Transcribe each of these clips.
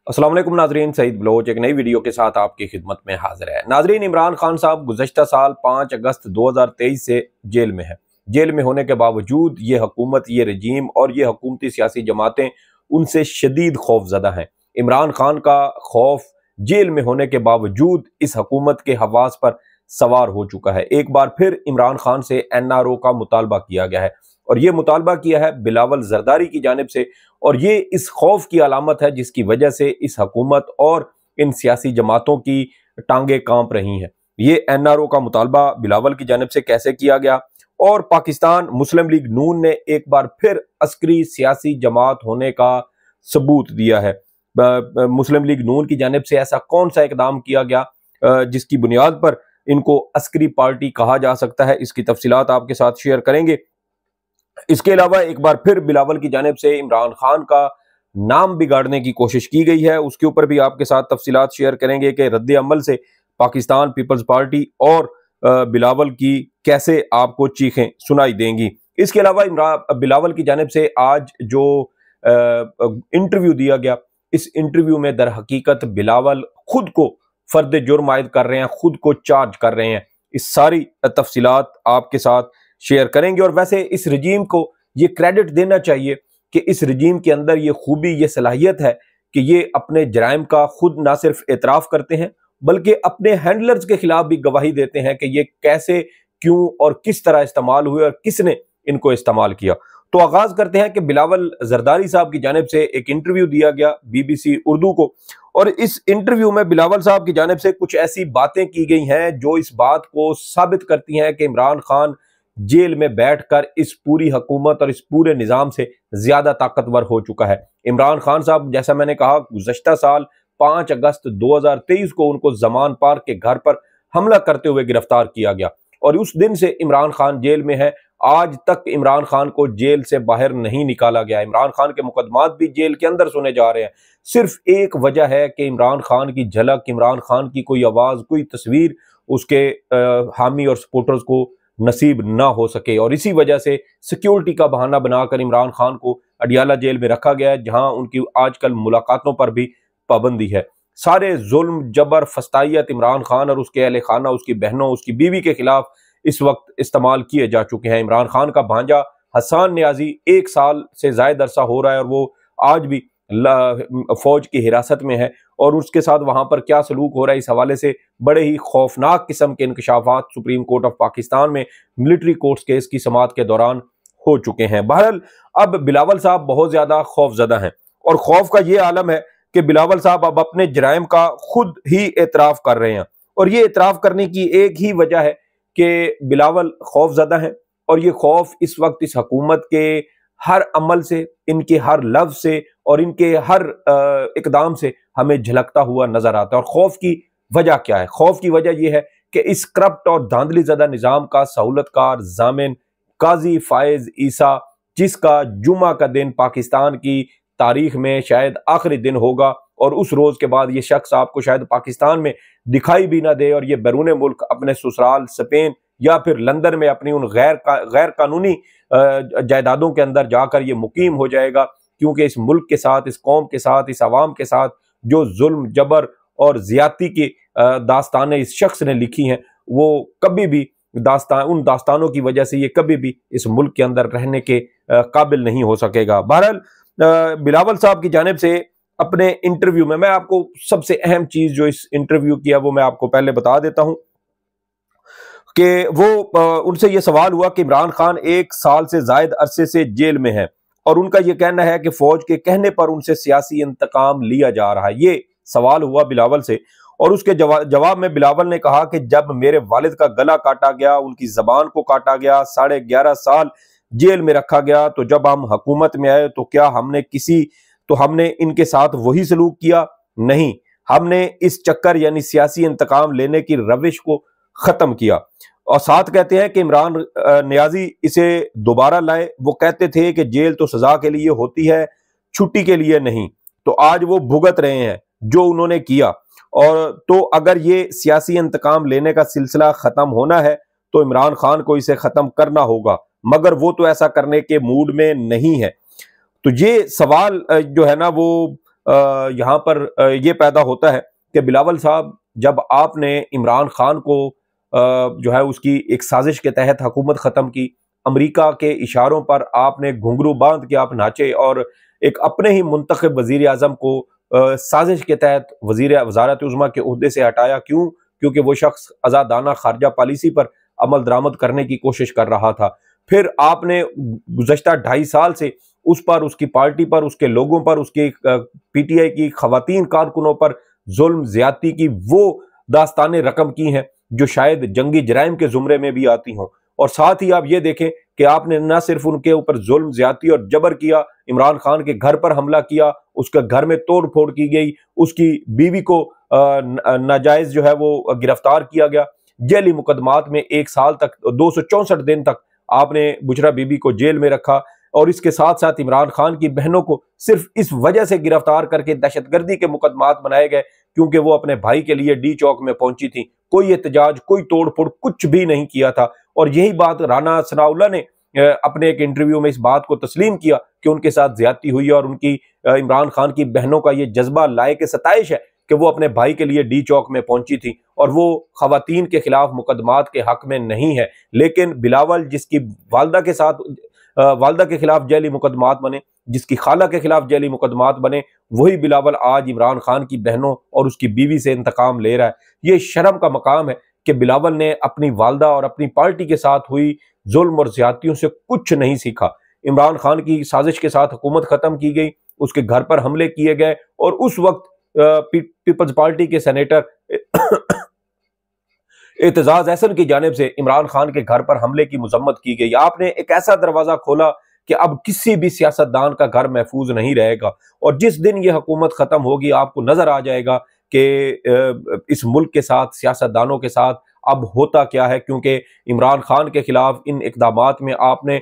अस्सलाम वालेकुम नाजरीन, सईद बलोच एक नई वीडियो के साथ आपकी खिदमत में हाजिर है। नाजरीन, इमरान खान साहब गुज़श्ता साल 5 अगस्त 2023 से जेल में है। जेल में होने के बावजूद ये हुकूमत, ये रजीम और ये हुकूमती सियासी जमातें उनसे शदीद खौफजदा हैं। इमरान खान का खौफ जेल में होने के बावजूद इस हुकूमत के हवास पर सवार हो चुका है। एक बार फिर इमरान खान से NRO का मुतालबा किया गया है और ये मुतालबा किया है बिलावल जरदारी की जानिब से, और ये इस खौफ की अलामत है जिसकी वजह से इस हुकूमत और इन सियासी जमातों की टांगे कांप रही हैं। ये NRO का मुतालबा बिलावल की जानिब से कैसे किया गया, और पाकिस्तान मुस्लिम लीग नून ने एक बार फिर अस्करी सियासी जमात होने का सबूत दिया है। मुस्लिम लीग नून की जानिब से ऐसा कौन सा इकदाम किया गया जिसकी बुनियाद पर इनको अस्करी पार्टी कहा जा सकता है, इसकी तफसीलात आपके साथ शेयर करेंगे। इसके अलावा एक बार फिर बिलावल की जानिब से इमरान खान का नाम बिगाड़ने की कोशिश की गई है, उसके ऊपर भी आपके साथ तफसीलात शेयर करेंगे कि रद्द अमल से पाकिस्तान पीपल्स पार्टी और बिलावल की कैसे आपको चीखें सुनाई देंगी। इसके अलावा बिलावल की जानिब से आज जो इंटरव्यू दिया गया, इस इंटरव्यू में दर हकीकत बिलावल खुद को फर्द जुर्म आयद कर रहे हैं, खुद को चार्ज कर रहे हैं। इस सारी तफसीलात आपके साथ शेयर करेंगे। और वैसे इस रजीम को ये क्रेडिट देना चाहिए कि इस रजीम के अंदर ये खूबी, ये सलाहियत है कि ये अपने जराइम का खुद ना सिर्फ एतराफ़ करते हैं बल्कि अपने हैंडलर्स के खिलाफ भी गवाही देते हैं कि ये कैसे, क्यों और किस तरह इस्तेमाल हुए और किसने इनको इस्तेमाल किया। तो आगाज करते हैं कि बिलावल जरदारी साहब की जानिब से एक इंटरव्यू दिया गया BBC उर्दू को, और इस इंटरव्यू में बिलावल साहब की जानिब से कुछ ऐसी बातें की गई हैं जो इस बात को साबित करती हैं कि इमरान खान जेल में बैठकर इस पूरी हुकूमत और इस पूरे निजाम से ज्यादा ताकतवर हो चुका है। इमरान खान साहब, जैसा मैंने कहा, गुज़श्ता साल 5 अगस्त 2023 को उनको जमान पार्क के घर पर हमला करते हुए गिरफ्तार किया गया और उस दिन से इमरान खान जेल में है। आज तक इमरान खान को जेल से बाहर नहीं निकाला गया। इमरान खान के मुकदमात भी जेल के अंदर सुने जा रहे हैं। सिर्फ एक वजह है कि इमरान खान की झलक, इमरान खान की कोई आवाज, कोई तस्वीर उसके हामी और सपोर्टर्स को नसीब ना हो सके, और इसी वजह से सिक्योरिटी का बहाना बनाकर इमरान खान को अडियाला जेल में रखा गया है, जहां उनकी आजकल मुलाकातों पर भी पाबंदी है। सारे जुल्म, जबर, फस्तायत इमरान खान और उसके अहले खाना, उसकी बहनों, उसकी बीवी के खिलाफ इस वक्त इस्तेमाल किए जा चुके हैं। इमरान खान का भांजा हसन नियाजी 1 साल से ज्यादा अरसा हो रहा है और वो आज भी फौज की हिरासत में है, और उसके साथ वहां पर क्या सलूक हो रहा है, इस हवाले से बड़े ही खौफनाक किस्म के इंकशाफात सुप्रीम कोर्ट ऑफ पाकिस्तान में मिलिट्री कोर्ट्स केस की समाअत के दौरान हो चुके हैं। बहरहाल अब बिलावल साहब बहुत ज्यादा खौफजदा हैं, और खौफ का ये आलम है कि बिलावल साहब अब अपने जराइम का खुद ही एतराफ कर रहे हैं, और ये एतराफ करने की एक ही वजह है कि बिलावल खौफजदा हैं, और ये खौफ इस वक्त इस हुकूमत के हर अमल से, इनके हर लफ्ज से और इनके हर इकदाम से हमें झलकता हुआ नजर आता है। और खौफ की वजह क्या है? खौफ की वजह यह है कि इस करप्ट और धांधली ज़दा निजाम का सहूलतकार जामिन काजी फायज ईसा, जिसका जुमा का दिन पाकिस्तान की तारीख में शायद आखिरी दिन होगा, और उस रोज के बाद ये शख्स आपको शायद पाकिस्तान में दिखाई भी ना दे, और ये बैरून मुल्क अपने ससुराल स्पेन या फिर लंदन में अपनी उन गैर कानूनी जायदादों के अंदर जाकर ये मुकीम हो जाएगा, क्योंकि इस मुल्क के साथ, इस कौम के साथ, इस आवाम के साथ जो जुल्म, जबर और ज्यादती की दास्तानें इस शख्स ने लिखी हैं, वो कभी भी उन दास्तानों की वजह से ये कभी भी इस मुल्क के अंदर रहने के काबिल नहीं हो सकेगा। बहरहाल बिलावल साहब की जानिब से अपने इंटरव्यू में, मैं आपको सबसे अहम चीज जो इस इंटरव्यू की है वो मैं आपको पहले बता देता हूं कि वो उनसे ये सवाल हुआ कि इमरान खान 1 साल से जायद अरसे से जेल में है, और उनका ये कहना है कि फौज के कहने पर उनसे सियासी इंतकाम लिया जा रहा है। ये सवाल हुआ बिलावल से, और उसके जवाब में बिलावल ने कहा कि जब मेरे वालिद का गला काटा गया, उनकी जबान को काटा गया, 11.5 साल जेल में रखा गया, तो जब हम हुकूमत में आए तो क्या हमने इनके साथ वही सलूक किया? नहीं, हमने इस चक्कर यानी सियासी इंतकाम लेने की रविश को खत्म किया। और साथ कहते हैं कि इमरान नियाजी इसे दोबारा लाए। वो कहते थे कि जेल तो सजा के लिए होती है, छुट्टी के लिए नहीं, तो आज वो भुगत रहे हैं जो उन्होंने किया। और तो अगर ये सियासी इंतकाम लेने का सिलसिला खत्म होना है तो इमरान खान को इसे खत्म करना होगा, मगर वो तो ऐसा करने के मूड में नहीं है। तो ये सवाल जो है ना वो यहाँ पर ये पैदा होता है कि बिलावल साहब, जब आपने इमरान खान को जो है उसकी एक साजिश के तहत हुकूमत ख़त्म की, अमेरिका के इशारों पर आपने घुंघरू बांध के आप नाचे और एक अपने ही मुंतखब वजीर आज़म को साजिश के तहत वज़ारत उज़्मा के ओहदे से हटाया। क्यों? क्योंकि वो शख्स आज़ादाना खारजा पॉलिसी पर अमल दरामद करने की कोशिश कर रहा था। फिर आपने गुज़श्ता 2.5 साल से उस पर, उसकी पार्टी पर, उसके लोगों पर, उसके पीटीआई की खवातीन कारकुनों पर जुल्म ज्यादती की वो दास्तानें रकम की हैं जो शायद जंगी जराइम के जुमरे में भी आती हों। और साथ ही आप ये देखें कि आपने न सिर्फ उनके ऊपर जुल्म ज्यादती और जबर किया, इमरान खान के घर पर हमला किया, उसके घर में तोड़ फोड़ की गई, उसकी बीवी को नाजायज जो है वो गिरफ्तार किया गया, जेली मुकदमात में 1 साल तक 264 दिन तक आपने बुशरा बीबी को जेल में रखा। और इसके साथ साथ इमरान खान की बहनों को सिर्फ इस वजह से गिरफ्तार करके दहशतगर्दी के मुकदमात बनाए गए क्योंकि वो अपने भाई के लिए डी चौक में पहुंची थी। कोई एहतजाज, कोई तोड़फोड़ कुछ भी नहीं किया था। और यही बात राना सनाउल्लाह ने अपने एक इंटरव्यू में इस बात को तस्लीम किया कि उनके साथ ज्यादती हुई और उनकी इमरान खान की बहनों का ये जज्बा लायक सताइश है कि वो अपने भाई के लिए डी चौक में पहुंची थी और वो खवातीन के खिलाफ मुकदमात के हक में नहीं है। लेकिन बिलावल, जिसकी वालदा के खिलाफ जैली मुकदमात बने, जिसकी खाला के खिलाफ जैली मुकदमात बने, वही बिलावल आज इमरान खान की बहनों और उसकी बीवी से इंतकाम ले रहा है। ये शर्म का मकाम है कि बिलावल ने अपनी वालदा और अपनी पार्टी के साथ हुई जुल्म और ज्यादतियों से कुछ नहीं सीखा। इमरान खान की साजिश के साथ हुकूमत खत्म की गई, उसके घर पर हमले किए गए और उस वक्त पीपल्स पार्टी के सेनेटर एतजाज अहसन की जानिब से इमरान खान के घर पर हमले की मजम्मत की गई। आपने एक ऐसा दरवाजा खोला कि अब किसी भी सियासतदान का घर महफूज नहीं रहेगा। और जिस दिन ये हुकूमत खत्म होगी, आपको नजर आ जाएगा कि इस मुल्क के साथ, सियासतदानों के साथ अब होता क्या है। क्योंकि इमरान खान के खिलाफ इन इकदामात में आपने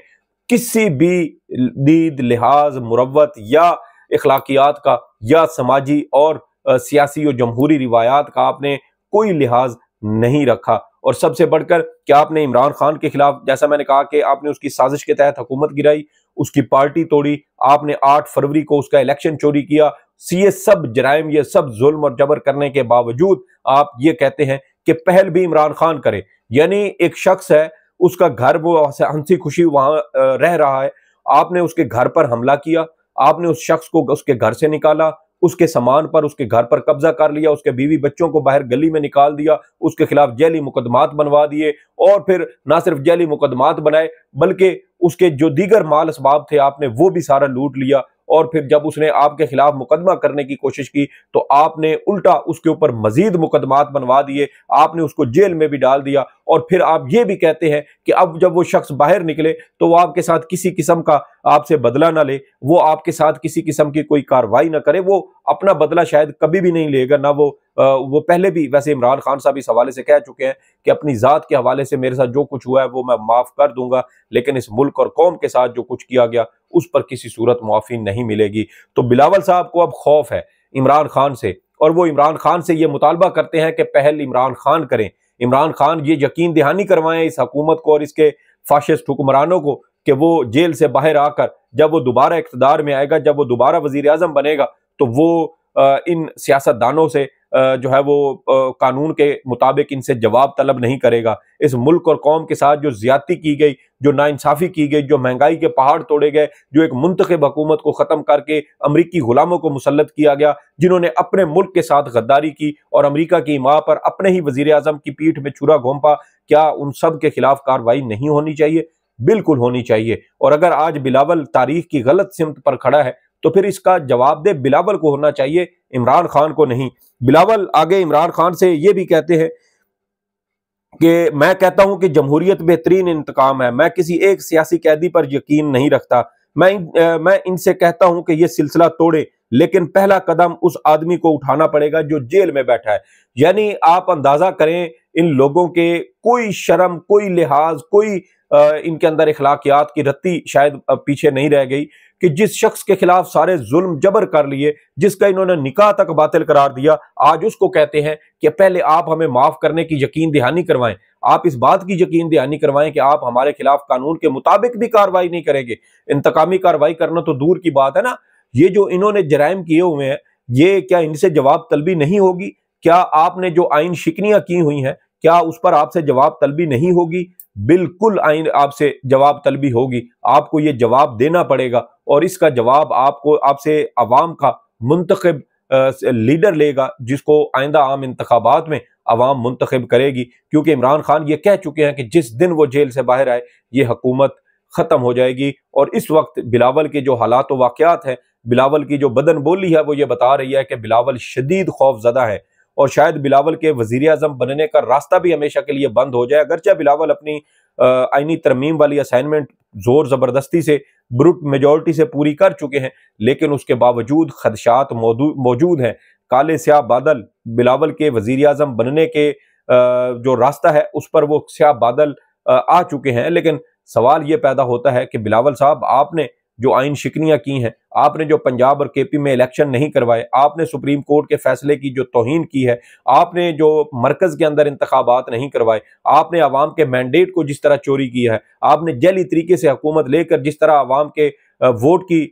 किसी भी दीद, लिहाज, मुरव्वत या इखलाकियात का या समाजी और सियासी और जमहूरी रिवायात का आपने कोई लिहाज नहीं रखा। और सबसे बढ़कर कि आपने इमरान खान के खिलाफ, जैसा मैंने कहा कि आपने उसकी साजिश के तहत हुकूमत गिराई, उसकी पार्टी तोड़ी, आपने 8 फरवरी को उसका इलेक्शन चोरी किया। ये सब जराइम, ये सब जुल्म और जबर करने के बावजूद आप ये कहते हैं कि पहल भी इमरान खान करे। यानी एक शख्स है, उसका घर, वो हंसी खुशी वहां रह रहा है, आपने उसके घर पर हमला किया, आपने उस शख्स को उसके घर से निकाला, उसके सामान पर, उसके घर पर कब्जा कर लिया, उसके बीवी बच्चों को बाहर गली में निकाल दिया, उसके खिलाफ जैली मुकदमात बनवा दिए और फिर ना सिर्फ जैली मुकदमात बनाए बल्कि उसके जो दीगर माल असबाब थे आपने वो भी सारा लूट लिया। और फिर जब उसने आपके खिलाफ मुकदमा करने की कोशिश की तो आपने उल्टा उसके ऊपर मजीद मुकदमात बनवा दिए, आपने उसको जेल में भी डाल दिया। और फिर आप ये भी कहते हैं कि अब जब वो शख्स बाहर निकले तो वो आपके साथ किसी किस्म का आपसे बदला ना ले, वो आपके साथ किसी किस्म की कोई कार्रवाई ना करे, वो अपना बदला शायद कभी भी नहीं लेगा ना। वो पहले भी, वैसे इमरान खान साहब इस हवाले से कह चुके हैं कि अपनी जात के हवाले से मेरे साथ जो कुछ हुआ है वो मैं माफ कर दूंगा, लेकिन इस मुल्क और कौम के साथ जो कुछ किया गया उस पर किसी सूरत मुआफी नहीं मिलेगी। तो बिलावल साहब को अब खौफ है इमरान खान से और वो इमरान खान से ये मुतालबा करते हैं कि पहल इमरान खान करें। इमरान खान ये यकीन दहानी करवाएं इस हुकूमत को और इसके फाशिस्ट हुक्मरानों को कि वो जेल से बाहर आकर जब वो दोबारा इख्तिदार में आएगा, जब वो दोबारा वजीर आजम बनेगा तो वो इन सियासतदानों से जो है वो कानून के मुताबिक इनसे जवाब तलब नहीं करेगा। इस मुल्क और कौम के साथ जो ज्यादती की गई, जो नाइंसाफी की गई, जो महंगाई के पहाड़ तोड़े गए, जो एक मुंतखब हुकूमत को खत्म करके अमरीकी गुलामों को मुसल्लत किया गया, जिन्होंने अपने मुल्क के साथ गद्दारी की और अमरीका की माँ पर अपने ही वजीर आजम की पीठ में छुरा घोंपा, क्या उन सब के खिलाफ कार्रवाई नहीं होनी चाहिए? बिल्कुल होनी चाहिए। और अगर आज बिलावल तारीख की गलत सिमत पर खड़ा है तो फिर इसका जवाबदेह बिलावल को होना चाहिए, इमरान खान को नहीं। बिलावल आगे इमरान खान से ये भी कहते हैं कि मैं कहता हूं कि जमहूरियत बेहतरीन इंतकाम है, मैं किसी एक सियासी कैदी पर यकीन नहीं रखता, मैं इनसे कहता हूं कि ये सिलसिला तोड़े, लेकिन पहला कदम उस आदमी को उठाना पड़ेगा जो जेल में बैठा है। यानी आप अंदाजा करें इन लोगों के कोई शर्म, कोई लिहाज, कोई इनके अंदर इखलाकियात की रत्ती शायद पीछे नहीं रह गई कि जिस शख्स के खिलाफ सारे जुल्म जबर कर लिए, जिसका इन्होंने निकाह तक बातिल करार दिया, आज उसको कहते हैं कि पहले आप हमें माफ करने की यकीन दहानी करवाएं। आप इस बात की यकीन दहानी करवाएं कि आप हमारे खिलाफ कानून के मुताबिक भी कार्रवाई नहीं करेंगे। इंतकामी कार्रवाई करना तो दूर की बात है ना, ये जो इन्होंने जराइम किए हुए हैं, ये क्या इनसे जवाब तलबी नहीं होगी? क्या आपने जो आइन शिकनियां की हुई हैं, क्या उस पर आपसे जवाब तलबी नहीं होगी? बिल्कुल आइन आपसे जवाब तलबी होगी। आपको ये जवाब देना पड़ेगा और इसका जवाब आपको आपसे अवाम का मुंतखब लीडर लेगा, जिसको आइंदा आम इंतखाबात में अवाम मुंतखब करेगी। क्योंकि इमरान खान ये कह चुके हैं कि जिस दिन वो जेल से बाहर आए ये हुकूमत खत्म हो जाएगी। और इस वक्त बिलावल के जो हालात व वाकयात हैं, बिलावल की जो बदन बोली है वो ये बता रही है कि बिलावल शदीद खौफजदा है और शायद बिलावल के वजीर आजम बनने का रास्ता भी हमेशा के लिए बंद हो जाए। अगरचे बिलावल अपनी आईनी तरमीम वाली असाइनमेंट जोर जबरदस्ती से ब्रूट मेजोरिटी से पूरी कर चुके हैं, लेकिन उसके बावजूद खदशात मौजूद हैं। काले स्याह बादल बिलावल के वजीर आजम बनने के जो रास्ता है उस पर वो स्याह बादल आ चुके हैं। लेकिन सवाल ये पैदा होता है कि बिलावल साहब, आपने जो आइन शिकनियां की हैं, आपने जो पंजाब और केपी में इलेक्शन नहीं करवाए, आपने सुप्रीम कोर्ट के फैसले की जो तौहीन की है, आपने जो मरकज के अंदर इंतखाबात नहीं करवाए, आपने अवाम के मैंडेट को जिस तरह चोरी किया है, आपने जैली तरीके से हुकूमत लेकर जिस तरह अवाम के वोट की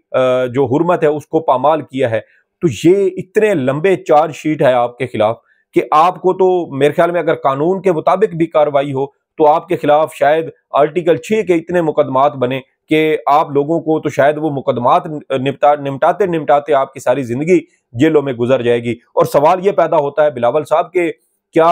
जो हुर्मत है उसको पामाल किया है, तो ये इतने लंबे चार्जशीट है आपके खिलाफ कि आपको तो मेरे ख्याल में अगर कानून के मुताबिक भी कार्रवाई हो तो आपके खिलाफ शायद आर्टिकल 6 के इतने मुकदमात बने कि आप लोगों को तो शायद वो मुकदमात निपटाते निपटाते आपकी सारी जिंदगी जेलों में गुजर जाएगी। और सवाल ये पैदा होता है बिलावल साहब के, क्या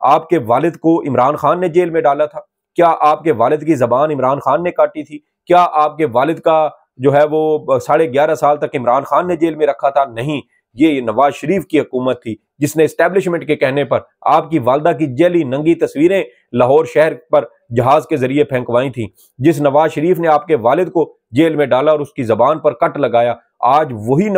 आपके वालिद को इमरान खान ने जेल में डाला था? क्या आपके वालिद की जबान इमरान खान ने काटी थी? क्या आपके वालिद का जो है वो 11.5 साल तक इमरान खान ने जेल में रखा था? नहीं, ये नवाज शरीफ की हुकूमत थी जिसने एस्टेब्लिशमेंट के कहने पर आपकी वालदा की जली नंगी तस्वीरें लाहौर शहर पर जहाज के जरिए फेंकवाई थी। जिस नवाज शरीफ ने आपके वालिद को जेल में डाला और उसकी जबान पर कट लगाया, आज वही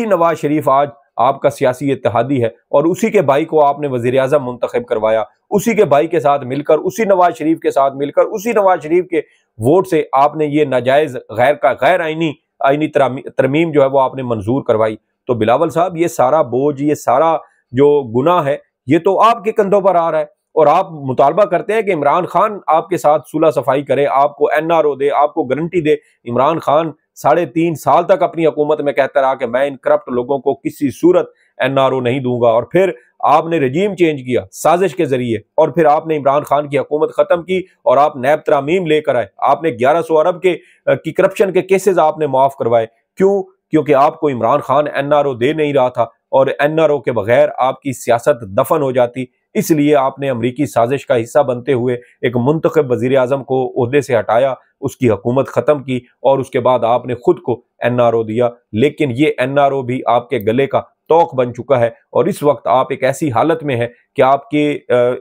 नवाज शरीफ आज आपका सियासी इत्तेहादी है और उसी के भाई को आपने वजीर आजम मुंतखब करवाया। उसी के भाई के साथ मिलकर, उसी नवाज शरीफ के साथ मिलकर, उसी नवाज शरीफ के वोट से आपने ये नाजायज गैर आईनी तरमीम जो है वो आपने मंजूर करवाई। तो बिलावल साहब, ये सारा बोझ, ये सारा जो गुनाह है, ये तो आपके कंधों पर आ रहा है और आप मुतालबा करते हैं कि इमरान खान आपके साथ सुलह सफाई करे, आपको एनआरओ दे, आपको गारंटी दे। इमरान खान 3.5 साल तक अपनी हुकूमत में कहता रहा कि मैं इन करप्ट लोगों को किसी सूरत एनआरओ नहीं दूंगा, और फिर आपने रजीम चेंज किया साजिश के जरिए और फिर आपने इमरान खान की हुकूमत खत्म की और आप नैब तरामीम लेकर आए। आपने 1100 अरब की करप्शन के केसेस आपने माफ करवाए। क्यों? क्योंकि आपको इमरान खान एनआरओ दे नहीं रहा था और एनआरओ के बगैर आपकी सियासत दफन हो जाती। इसलिए आपने अमरीकी साजिश का हिस्सा बनते हुए एक मुंतखब वजीर आजम को ओहदे से हटाया, उसकी हुकूमत खत्म की और उसके बाद आपने खुद को एनआरओ दिया। लेकिन ये एनआरओ भी आपके गले का तोक बन चुका है और इस वक्त आप एक ऐसी हालत में है कि आपके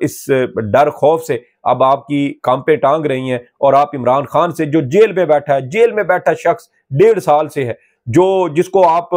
इस डर खौफ से अब आपकी कांपे टांग रही हैं और आप इमरान खान से, जो जेल में बैठा शख्स 1.5 साल से है, जिसको आप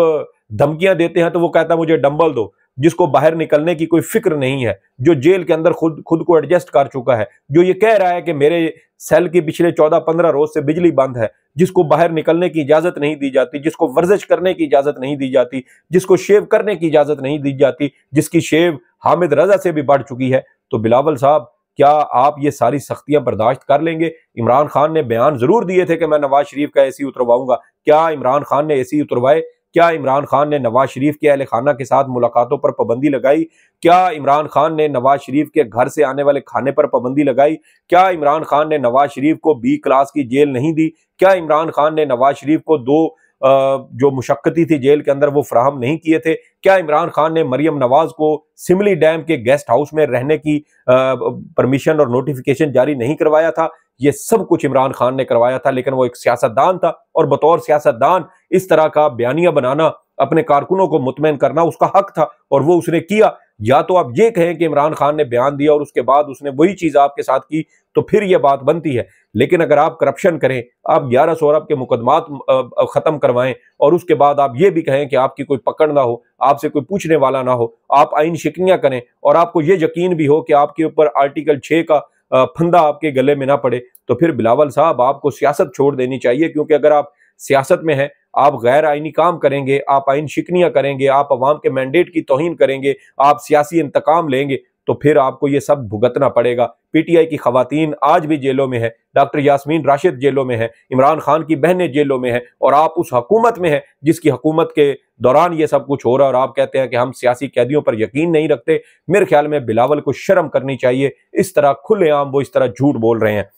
धमकियां देते हैं तो वो कहता है मुझे डंबल दो, जिसको बाहर निकलने की कोई फिक्र नहीं है, जो जेल के अंदर खुद को एडजस्ट कर चुका है, जो ये कह रहा है कि मेरे सेल की पिछले 14-15 रोज से बिजली बंद है, जिसको बाहर निकलने की इजाजत नहीं दी जाती, जिसको वर्जिश करने की इजाजत नहीं दी जाती, जिसको शेव करने की इजाजत नहीं दी जाती, जिसकी शेव हामिद रजा से भी बढ़ चुकी है। तो बिलावल साहब, क्या आप ये सारी सख्तियां बर्दाश्त कर लेंगे? इमरान खान ने बयान जरूर दिए थे कि मैं नवाज शरीफ का एसी उतरवाऊंगा। क्या इमरान खान ने एसी उतरवाए? क्या इमरान खान ने नवाज शरीफ के अहले खाना के साथ मुलाकातों पर पाबंदी लगाई? क्या इमरान खान ने नवाज शरीफ के घर से आने वाले खाने पर पाबंदी लगाई? क्या इमरान खान ने नवाज शरीफ को B क्लास की जेल नहीं दी? क्या इमरान खान ने नवाज शरीफ को 2 जो मुशक्कती थी जेल के अंदर वो फराहम नहीं किए थे? क्या इमरान खान ने मरियम नवाज को सिमली डैम के गेस्ट हाउस में रहने की परमिशन और नोटिफिकेशन जारी नहीं करवाया था? ये सब कुछ इमरान खान ने करवाया था, लेकिन वो एक सियासतदान था और बतौर सियासतदान इस तरह का बयानिया बनाना, अपने कारकुनों को मुतमईन करना उसका हक था और वो उसने किया। या तो आप ये कहें कि इमरान खान ने बयान दिया और उसके बाद उसने वही चीज आपके साथ की, तो फिर यह बात बनती है। लेकिन अगर आप करप्शन करें, आप 1100 अरब के मुकदमात खत्म करवाएं और उसके बाद आप ये भी कहें कि आपकी कोई पकड़ ना हो, आपसे कोई पूछने वाला ना हो, आप आइन शिकनियां करें और आपको ये यकीन भी हो कि आपके ऊपर आर्टिकल 6 का फंदा आपके गले में ना पड़े, तो फिर बिलावल साहब आपको सियासत छोड़ देनी चाहिए। क्योंकि अगर आप सियासत में हैं, आप गैर आईनी काम करेंगे, आप आइन शिकनियां करेंगे, आप अवाम के मैंडेट की तौहीन करेंगे, आप सियासी इंतकाम लेंगे, तो फिर आपको ये सब भुगतना पड़ेगा। पीटीआई की खवातीन आज भी जेलों में है, डॉक्टर यास्मीन राशिद जेलों में है, इमरान खान की बहनें जेलों में है, और आप उस हुकूमत में है जिसकी हुकूमत के दौरान ये सब कुछ हो रहा है, और आप कहते हैं कि हम सियासी कैदियों पर यकीन नहीं रखते। मेरे ख्याल में बिलावल को शर्म करनी चाहिए, इस तरह खुलेआम वो इस तरह झूठ बोल रहे हैं।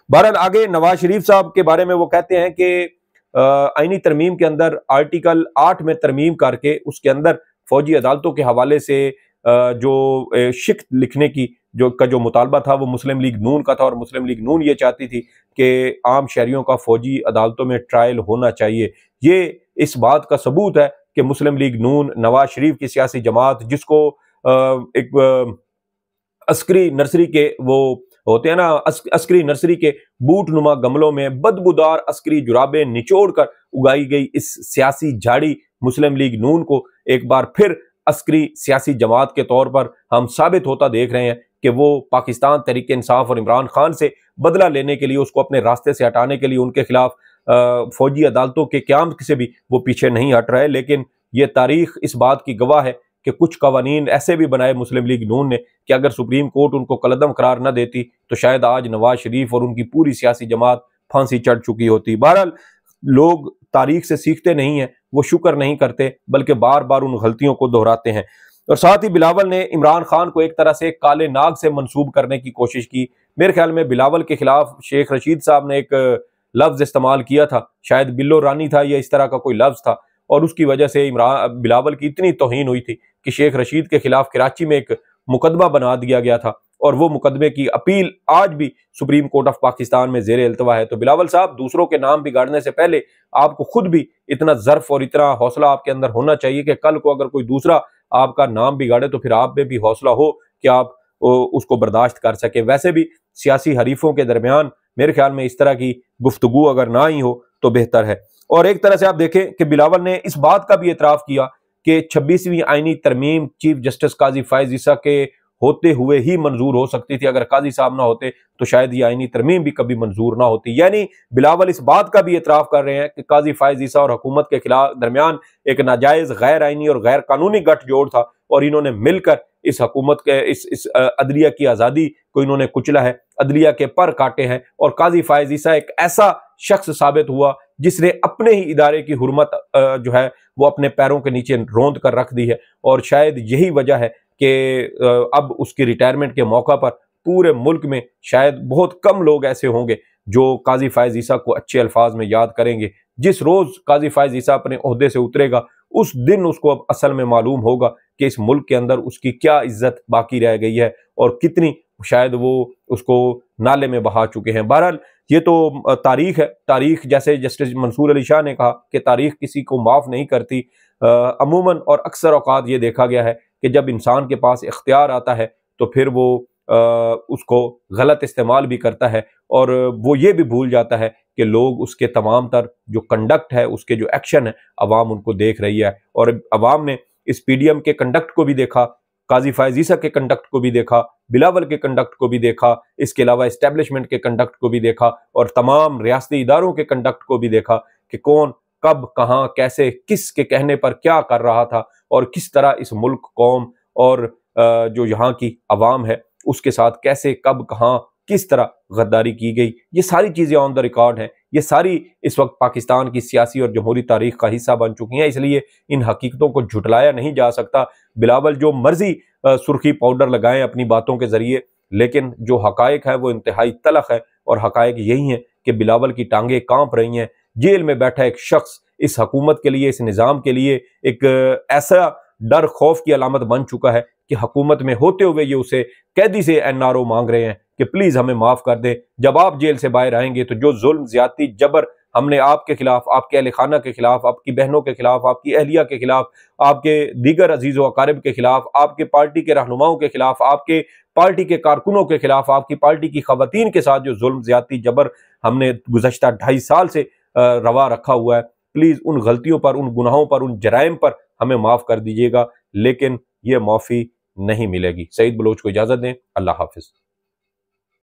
बहरहाल आगे नवाज शरीफ साहब के बारे में वो कहते हैं कि आईनी तरमीम के अंदर आर्टिकल 8 में तरमीम करके उसके अंदर फौजी अदालतों के हवाले से जो शिक्त लिखने की जो मुतालबा था वो मुस्लिम लीग नून का था, और मुस्लिम लीग नून ये चाहती थी कि आम शहरियों का फौजी अदालतों में ट्रायल होना चाहिए। ये इस बात का सबूत है कि मुस्लिम लीग नून, नवाज शरीफ की सियासी जमात, जिसको एक अस्करी नर्सरी के वो होते हैं ना, अस्करी नर्सरी के बूट नुमा गमलों में बदबूदार अस्करी जुराबें निचोड़ कर उगाई गई इस सियासी झाड़ी मुस्लिम लीग नून को एक बार फिर अस्करी सियासी जमात के तौर पर हम साबित होता देख रहे हैं कि वो पाकिस्तान तहरीक इंसाफ और इमरान खान से बदला लेने के लिए, उसको अपने रास्ते से हटाने के लिए उनके खिलाफ फौजी अदालतों के क़याम से भी वो पीछे नहीं हट रहे। लेकिन ये तारीख इस बात की गवाह है कि कुछ कवानीन ऐसे भी बनाए मुस्लिम लीग नून ने कि अगर सुप्रीम कोर्ट उनको कलदम करार न देती तो शायद आज नवाज शरीफ और उनकी पूरी सियासी जमात फांसी चढ़ चुकी होती। बहरहाल लोग तारीख से सीखते नहीं हैं, वो शुक्र नहीं करते बल्कि बार बार उन गलतियों को दोहराते हैं। और साथ ही बिलावल ने इमरान खान को एक तरह से काले नाग से मंसूब करने की कोशिश की। मेरे ख्याल में बिलावल के खिलाफ शेख रशीद साहब ने एक लफ्ज इस्तेमाल किया था, शायद बिल्लो रानी था या इस तरह का कोई लफ्ज था, और उसकी वजह से बिलावल की इतनी तौहीन हुई थी कि शेख रशीद के खिलाफ कराची में एक मुकदमा बना दिया गया था, और वो मुकदमे की अपील आज भी सुप्रीम कोर्ट ऑफ पाकिस्तान में जेर इल्तवा है। तो बिलावल साहब, दूसरों के नाम बिगाड़ने से पहले आपको खुद भी इतना ज़र्फ और इतना हौसला आपके अंदर होना चाहिए कि कल को अगर कोई दूसरा आपका नाम बिगाड़े तो फिर आप में भी हौसला हो कि आप उसको बर्दाश्त कर सके। वैसे भी सियासी हरीफों के दरमियान मेरे ख्याल में इस तरह की गुफ्तगू अगर ना ही हो तो बेहतर है। और एक तरह से आप देखें कि बिलावल ने इस बात का भी एतराफ़ किया कि 26वीं आईनी तरमीम चीफ जस्टिस काजी फायज ईसा के होते हुए ही मंजूर हो सकती थी। अगर काजी साहब ना होते तो शायद ये आईनी तरमीम भी कभी मंजूर ना होती। यानी बिलावल इस बात का भी एतराफ़ कर रहे हैं कि काजी फायज ईसा और हुकूमत के खिलाफ दरमियान एक नाजायज़ गैर आईनी और गैर कानूनी गठजोड़ था, और इन्होंने मिलकर इस हुकूमत के इस अदलिया की आज़ादी को इन्होंने कुचला है, अदलिया के पर काटे हैं। और काजी फायज ईसा एक ऐसा शख्स साबित हुआ जिसने अपने ही इदारे की हुर्मत जो है वो अपने पैरों के नीचे रोंद कर रख दी है, और शायद यही वजह है कि अब उसकी रिटायरमेंट के मौका पर पूरे मुल्क में शायद बहुत कम लोग ऐसे होंगे जो काजी फायज ईसा को अच्छे अल्फाज में याद करेंगे। जिस रोज काजी फायज ईसा अपने ओहदे से उतरेगा उस दिन उसको अब असल में मालूम होगा कि इस मुल्क के अंदर उसकी क्या इज्जत बाकी रह गई है और कितनी शायद वो उसको नाले में बहा चुके हैं। बहरहाल ये तो तारीख है। तारीख, जैसे जस्टिस मंसूर अली शाह ने कहा कि तारीख किसी को माफ़ नहीं करती। अमूमन और अक्सर औकात ये देखा गया है कि जब इंसान के पास इख्तियार आता है तो फिर वो उसको गलत इस्तेमाल भी करता है, और वो ये भी भूल जाता है कि लोग उसके तमाम तर जो कंडक्ट है, उसके जो एक्शन है, अवाम उनको देख रही है। और अवाम ने इस पीडीएम के कंडक्ट को भी देखा, काजी फायज ईसा के कंडक्ट को भी देखा, बिलावल के कंडक्ट को भी देखा, इसके अलावा इस्टेब्लिशमेंट के कंडक्ट को भी देखा, और तमाम रियासती इदारों के कंडक्ट को भी देखा कि कौन कब कहाँ कैसे किस के कहने पर क्या कर रहा था, और किस तरह इस मुल्क, कौम और जो यहाँ की अवाम है उसके साथ कैसे कब कहाँ किस तरह गद्दारी की गई। ये सारी चीज़ें ऑन द रिकॉर्ड हैं। ये सारी इस वक्त पाकिस्तान की सियासी और जमहूरी तारीख का हिस्सा बन चुकी हैं, इसलिए इन हकीकतों को झुटलाया नहीं जा सकता। बिलावल जो मर्जी सुर्खी पाउडर लगाएं अपनी बातों के जरिए, लेकिन जो हकायक है वो इंतहाई तलख है, और हकायक यही है कि बिलावल की टांगें कांप रही हैं। जेल में बैठा एक शख्स इस हुकूमत के लिए, इस निज़ाम के लिए एक ऐसा डर खौफ की अलामत बन चुका है कि हुकूमत में होते हुए ये उसे कैदी से एनआरओ मांग रहे हैं कि प्लीज हमें माफ कर दे। जब आप जेल से बाहर आएंगे तो जो जुल्म, ज्यादती, जबर हमने आपके खिलाफ, आपके अहल खाना के खिलाफ, आपकी बहनों के खिलाफ, आपकी अहलिया के खिलाफ, आपके दीगर अजीज़ व अकारिब के खिलाफ, आपके पार्टी के रहनुमाओं के खिलाफ, आपके पार्टी के कारकुनों के खिलाफ, आपकी पार्टी की खवातीन के साथ जो जुल्म, ज्यादती, जबर हमने गुज़श्ता 2.5 साल से रवा रखा हुआ है, प्लीज उन गलतियों पर, उन गुनाहों पर, उन जराइम पर हमें माफ कर दीजिएगा। लेकिन ये माफी नहीं मिलेगी। सईद बलोच को इजाजत दें। अल्लाह हाफिज।